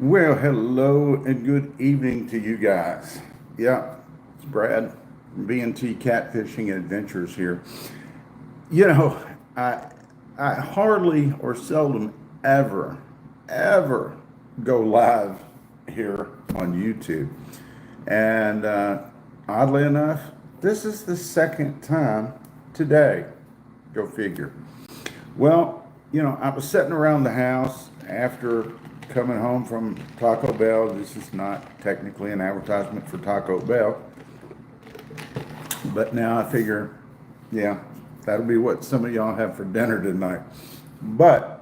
Well, hello and good evening to you guys. Yeah, it's Brad, B&T Catfishing Adventures here. You know, I I hardly or seldom ever go live here on YouTube, and oddly enough, this is the second time today. Go figure. Well, I was sitting around the house after coming home from Taco Bell. This is not technically an advertisement for Taco Bell, but now I figure, yeah, that'll be what some of y'all have for dinner tonight. But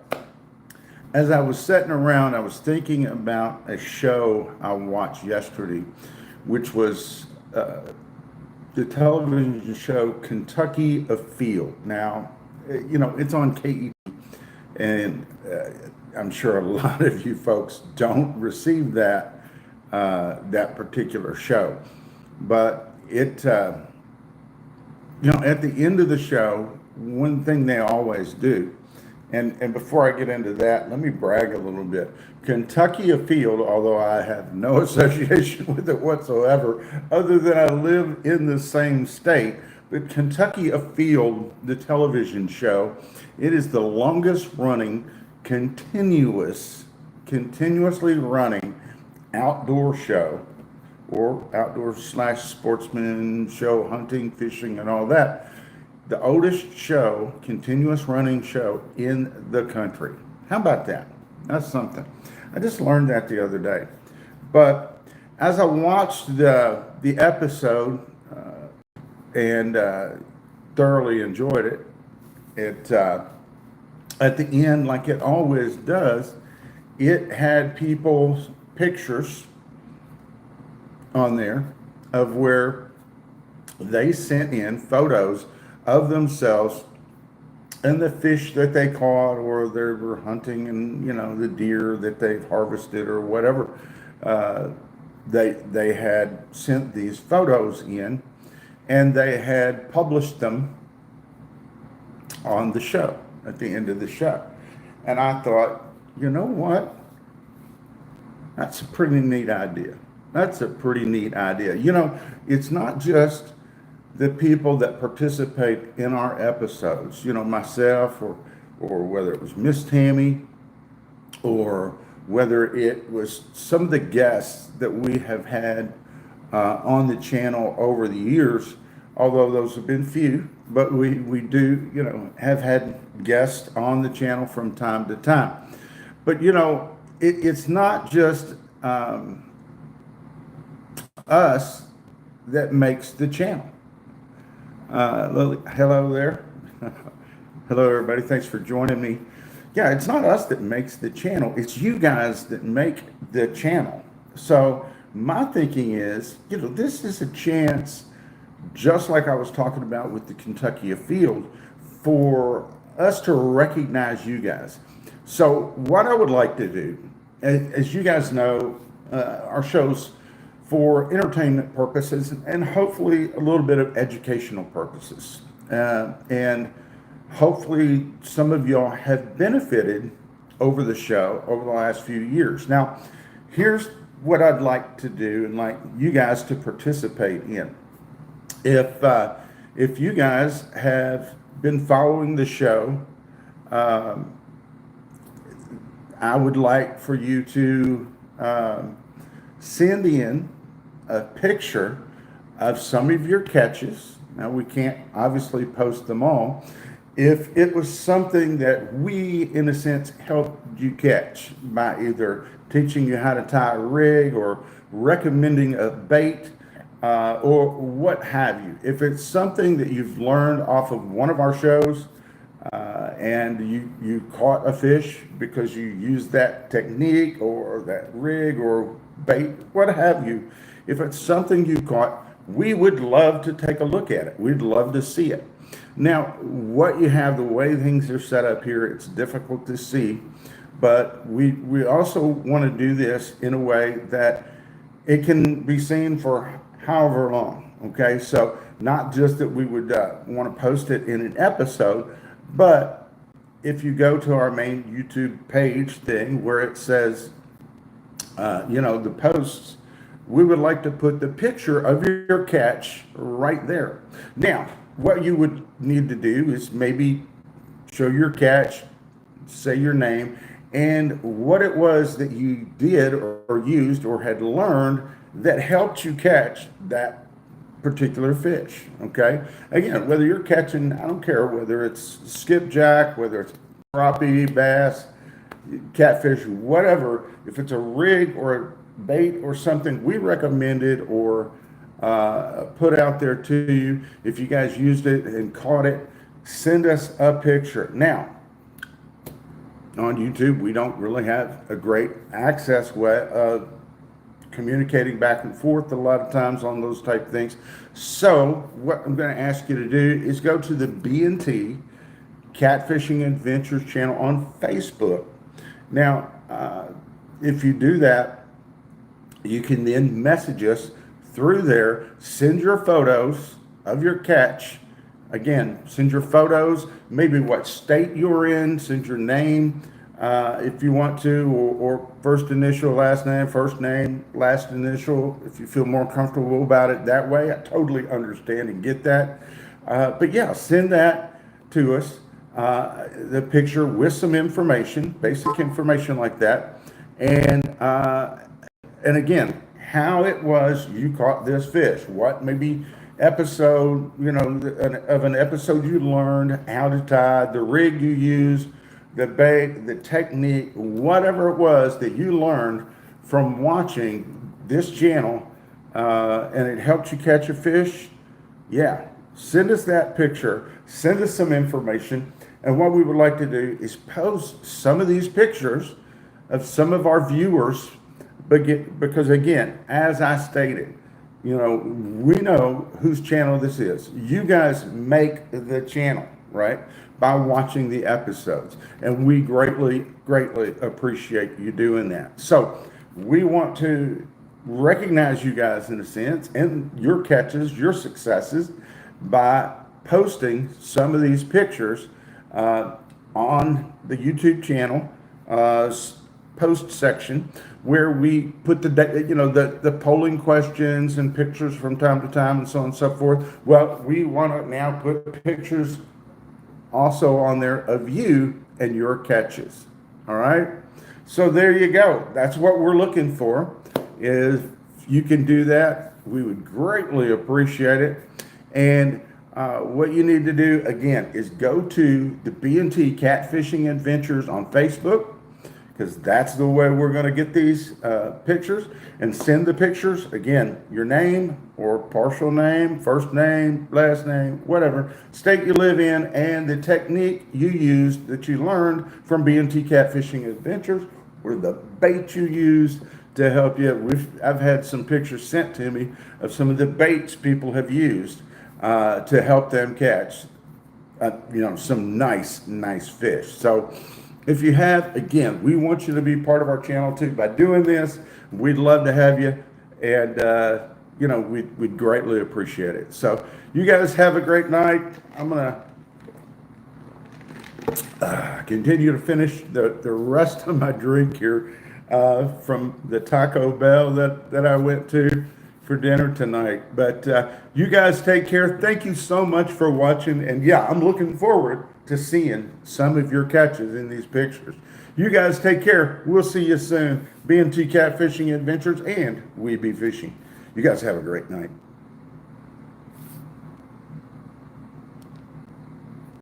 as I was sitting around, I was thinking about a show I watched yesterday, which was the television show Kentucky Afield. Now, it's on KEP, and I'm sure a lot of you folks don't receive that particular show, but at the end of the show, one thing they always do, and before I get into that, let me brag a little bit. Kentucky Afield, although I have no association with it whatsoever, other than I live in the same state, but Kentucky Afield, the television show, it is the longest running, continuously running outdoor show or outdoor slash sportsman show, hunting, fishing, and all that. The oldest show, continuous running show in the country. How about that? That's something. I just learned that the other day. But as I watched the episode and thoroughly enjoyed it, at the end, like it always does, it had people's pictures on there of where they sent in photos of themselves and the fish that they caught or they were hunting, and the deer that they've harvested or whatever. They had sent these photos in, and they had published them on the show at the end of the show. And I thought, you know what? That's a pretty neat idea. That's a pretty neat idea. It's not just the people that participate in our episodes, myself, or whether it was Miss Tammy, or whether it was some of the guests that we have had on the channel over the years, although those have been few, but we do, have had guests on the channel from time to time. But, it's not just us that makes the channel. Hello there. Hello, everybody. Thanks for joining me. Yeah, it's not us that makes the channel. It's you guys that make the channel. So my thinking is, this is a chance, just like I was talking about with the Kentucky Afield, for us to recognize you guys. So what I would like to do, as you guys know, our show's for entertainment purposes and hopefully a little bit of educational purposes. And hopefully some of y'all have benefited over the show over the last few years. Now, here's what I'd like to do and like you guys to participate in. If you guys have been following the show, I would like for you to send in a picture of some of your catches. Now, we can't obviously post them all. If it was something that we, in a sense, helped you catch by either teaching you how to tie a rig or recommending a bait or what have you. If it's something that you've learned off of one of our shows and you caught a fish because you used that technique or that rig or bait, what have you, if it's something you caught, we would love to take a look at it. We'd love to see it. Now, what you have, the way things are set up here, it's difficult to see, but we also want to do this in a way that it can be seen for however long, okay? So not just that we would want to post it in an episode, but if you go to our main YouTube page thing where it says the posts, we would like to put the picture of your catch right there. Now, what you would need to do is maybe show your catch, say your name, and what it was that you did or used or had learned that helped you catch that particular fish. Okay. Again, whether you're catching, I don't care whether it's skipjack, whether it's crappie, bass, catfish, whatever. If it's a rig or a bait or something, we recommend it or put out there to you. If you guys used it and caught it, send us a picture. Now, on YouTube, we don't really have a great access way of communicating back and forth a lot of times on those type things. So what I'm going to ask you to do is go to the B&T Catfishing Adventures channel on Facebook. Now, if you do that, you can then message us through there, send your photos of your catch. Again, send your photos, maybe what state you're in, send your name if you want to, or first initial, last name, last initial, if you feel more comfortable about it that way. I totally understand and get that. But yeah, send that to us, the picture with some information, basic information like that. And again, how it was you caught this fish, what maybe episode, of an episode you learned how to tie, the rig you used, the bait, the technique, whatever it was that you learned from watching this channel, and it helped you catch a fish. Yeah, send us that picture, send us some information. And what we would like to do is post some of these pictures of some of our viewers, because again, as I stated, we know whose channel this is. You guys make the channel, right? By watching the episodes. And we greatly, greatly appreciate you doing that. So we want to recognize you guys in a sense and your catches, your successes by posting some of these pictures on the YouTube channel post section, where we put the polling questions and pictures from time to time and so on and so forth. Well, we want to now put pictures also on there of you and your catches. All right. So there you go. That's what we're looking for. If you can do that, we would greatly appreciate it. And what you need to do again is go to the B&T Catfishing Adventures on Facebook, because that's the way we're going to get these pictures, and send the pictures. Again, your name or partial name, first name, last name, whatever, state you live in, and the technique you used that you learned from B&T Catfishing Adventures, or the bait you used to help you. I've had some pictures sent to me of some of the baits people have used to help them catch some nice fish. So if you have, again, we want you to be part of our channel too. By doing this, we'd love to have you, and we'd greatly appreciate it. So you guys have a great night. I'm gonna continue to finish the rest of my drink here from the Taco Bell that I went to for dinner tonight. But you guys take care. Thank you so much for watching. And yeah, I'm looking forward to seeing some of your catches in these pictures. You guys take care. We'll see you soon. B&T Catfishing Adventures and We Be Fishing. You guys have a great night.